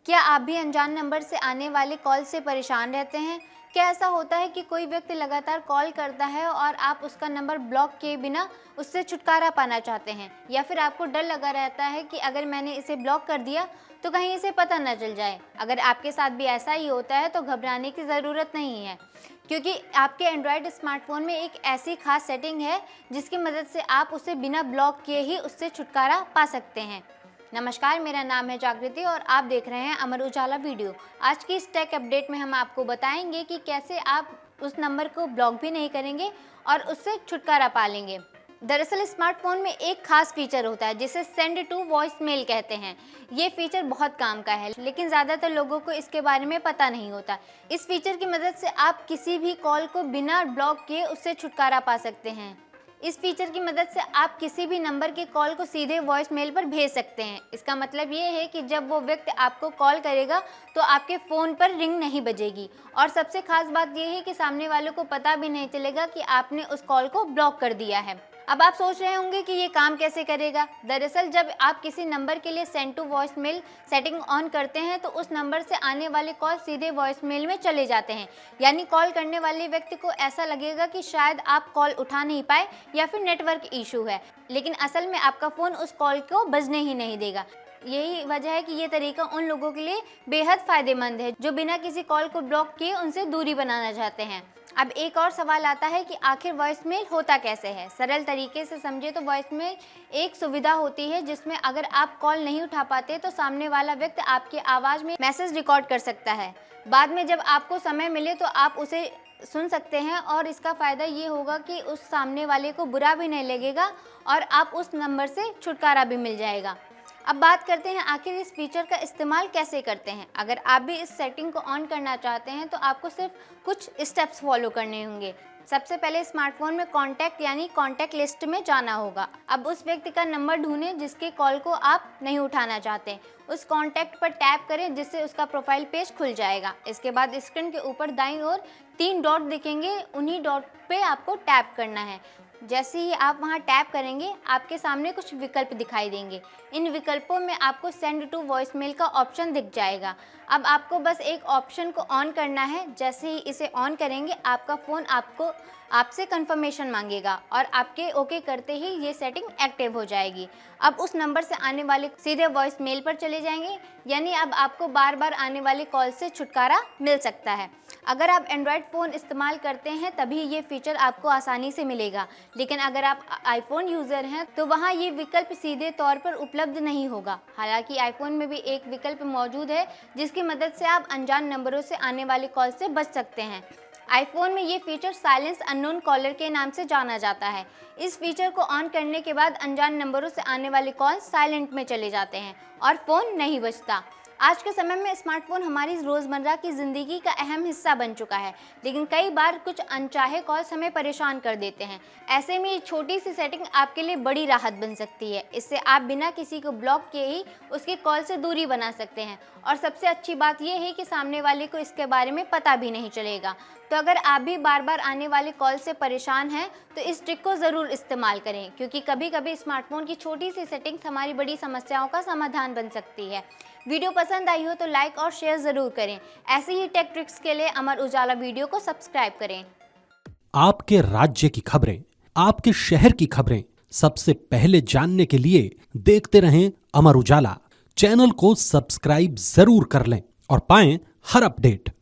क्या आप भी अनजान नंबर से आने वाले कॉल से परेशान रहते हैं? क्या ऐसा होता है कि कोई व्यक्ति लगातार कॉल करता है और आप उसका नंबर ब्लॉक किए बिना उससे छुटकारा पाना चाहते हैं, या फिर आपको डर लगा रहता है कि अगर मैंने इसे ब्लॉक कर दिया तो कहीं इसे पता न चल जाए? अगर आपके साथ भी ऐसा ही होता है तो घबराने की ज़रूरत नहीं है, क्योंकि आपके एंड्रॉयड स्मार्टफोन में एक ऐसी खास सेटिंग है जिसकी मदद से आप उसे बिना ब्लॉक किए ही उससे छुटकारा पा सकते हैं। नमस्कार, मेरा नाम है जागृति और आप देख रहे हैं अमर उजाला वीडियो। आज की इस टेक अपडेट में हम आपको बताएंगे कि कैसे आप उस नंबर को ब्लॉक भी नहीं करेंगे और उससे छुटकारा पा लेंगे। दरअसल स्मार्टफोन में एक खास फीचर होता है जिसे सेंड टू वॉइस मेल कहते हैं। ये फीचर बहुत काम का है, लेकिन ज़्यादातर लोगों को इसके बारे में पता नहीं होता। इस फीचर की मदद से आप किसी भी कॉल को बिना ब्लॉक किए उससे छुटकारा पा सकते हैं। इस फीचर की मदद से आप किसी भी नंबर के कॉल को सीधे वॉइस मेल पर भेज सकते हैं। इसका मतलब ये है कि जब वो व्यक्ति आपको कॉल करेगा तो आपके फ़ोन पर रिंग नहीं बजेगी, और सबसे खास बात ये है कि सामने वालों को पता भी नहीं चलेगा कि आपने उस कॉल को ब्लॉक कर दिया है। अब आप सोच रहे होंगे कि ये काम कैसे करेगा। दरअसल जब आप किसी नंबर के लिए send to voice mail setting on करते हैं तो उस नंबर से आने वाले कॉल सीधे वॉइस मेल में चले जाते हैं। यानी कॉल करने वाले व्यक्ति को ऐसा लगेगा कि शायद आप कॉल उठा नहीं पाए या फिर नेटवर्क इशू है, लेकिन असल में आपका फ़ोन उस कॉल को बजने ही नहीं देगा। यही वजह है कि ये तरीका उन लोगों के लिए बेहद फ़ायदेमंद है जो बिना किसी कॉल को ब्लॉक किए उनसे दूरी बनाना चाहते हैं। अब एक और सवाल आता है कि आखिर वॉइस मेल होता कैसे है। सरल तरीके से समझे तो वॉइस मेल एक सुविधा होती है जिसमें अगर आप कॉल नहीं उठा पाते तो सामने वाला व्यक्ति आपकी आवाज़ में मैसेज रिकॉर्ड कर सकता है। बाद में जब आपको समय मिले तो आप उसे सुन सकते हैं, और इसका फ़ायदा ये होगा कि उस सामने वाले को बुरा भी नहीं लगेगा और आप उस नंबर से छुटकारा भी मिल जाएगा। अब बात करते हैं आखिर इस फीचर का इस्तेमाल कैसे करते हैं। अगर आप भी इस सेटिंग को ऑन करना चाहते हैं तो आपको सिर्फ कुछ स्टेप्स फॉलो करने होंगे। सबसे पहले स्मार्टफोन में कॉन्टैक्ट यानी कॉन्टैक्ट लिस्ट में जाना होगा। अब उस व्यक्ति का नंबर ढूंढें जिसके कॉल को आप नहीं उठाना चाहते। उस कॉन्टैक्ट पर टैप करें जिससे उसका प्रोफाइल पेज खुल जाएगा। इसके बाद स्क्रीन के ऊपर दाईं ओर 3 डॉट दिखेंगे, उन्हीं डॉट पे आपको टैप करना है। जैसे ही आप वहां टैप करेंगे आपके सामने कुछ विकल्प दिखाई देंगे। इन विकल्पों में आपको सेंड टू वॉइस मेल का ऑप्शन दिख जाएगा। अब आपको बस एक ऑप्शन को ऑन करना है। जैसे ही इसे ऑन करेंगे आपका फ़ोन आपसे कंफर्मेशन मांगेगा और आपके ओके करते ही ये सेटिंग एक्टिव हो जाएगी। अब उस नंबर से आने वाले सीधे वॉइस मेल पर चले जाएंगे, यानी अब आपको बार बार आने वाले कॉल से छुटकारा मिल सकता है। अगर आप एंड्रॉयड फ़ोन इस्तेमाल करते हैं तभी ये फीचर आपको आसानी से मिलेगा, लेकिन अगर आप आईफोन यूज़र हैं तो वहाँ ये विकल्प सीधे तौर पर उपलब्ध नहीं होगा। हालांकि आईफोन में भी एक विकल्प मौजूद है जिसकी मदद से आप अनजान नंबरों से आने वाले कॉल से बच सकते हैं। आईफोन में ये फीचर साइलेंस अननोन कॉलर के नाम से जाना जाता है। इस फीचर को ऑन करने के बाद अनजान नंबरों से आने वाले कॉल साइलेंट में चले जाते हैं और फ़ोन नहीं बजता। आज के समय में स्मार्टफोन हमारी रोज़मर्रा की ज़िंदगी का अहम हिस्सा बन चुका है, लेकिन कई बार कुछ अनचाहे कॉल्स हमें परेशान कर देते हैं। ऐसे में ये छोटी सी सेटिंग आपके लिए बड़ी राहत बन सकती है। इससे आप बिना किसी को ब्लॉक किए ही उसके कॉल से दूरी बना सकते हैं, और सबसे अच्छी बात यह है कि सामने वाले को इसके बारे में पता भी नहीं चलेगा। तो अगर आप भी बार बार आने वाले कॉल से परेशान हैं तो इस ट्रिक को ज़रूर इस्तेमाल करें, क्योंकि कभी कभी स्मार्टफोन की छोटी सी सेटिंग्स हमारी बड़ी समस्याओं का समाधान बन सकती है। वीडियो पसंद आई हो तो लाइक और शेयर ज़रूर करें। ऐसे ही टेक ट्रिक्स के लिए अमर उजाला वीडियो को सब्सक्राइब करें। आपके राज्य की खबरें, आपके शहर की खबरें सबसे पहले जानने के लिए देखते रहें अमर उजाला। चैनल को सब्सक्राइब जरूर कर लें और पाएं हर अपडेट।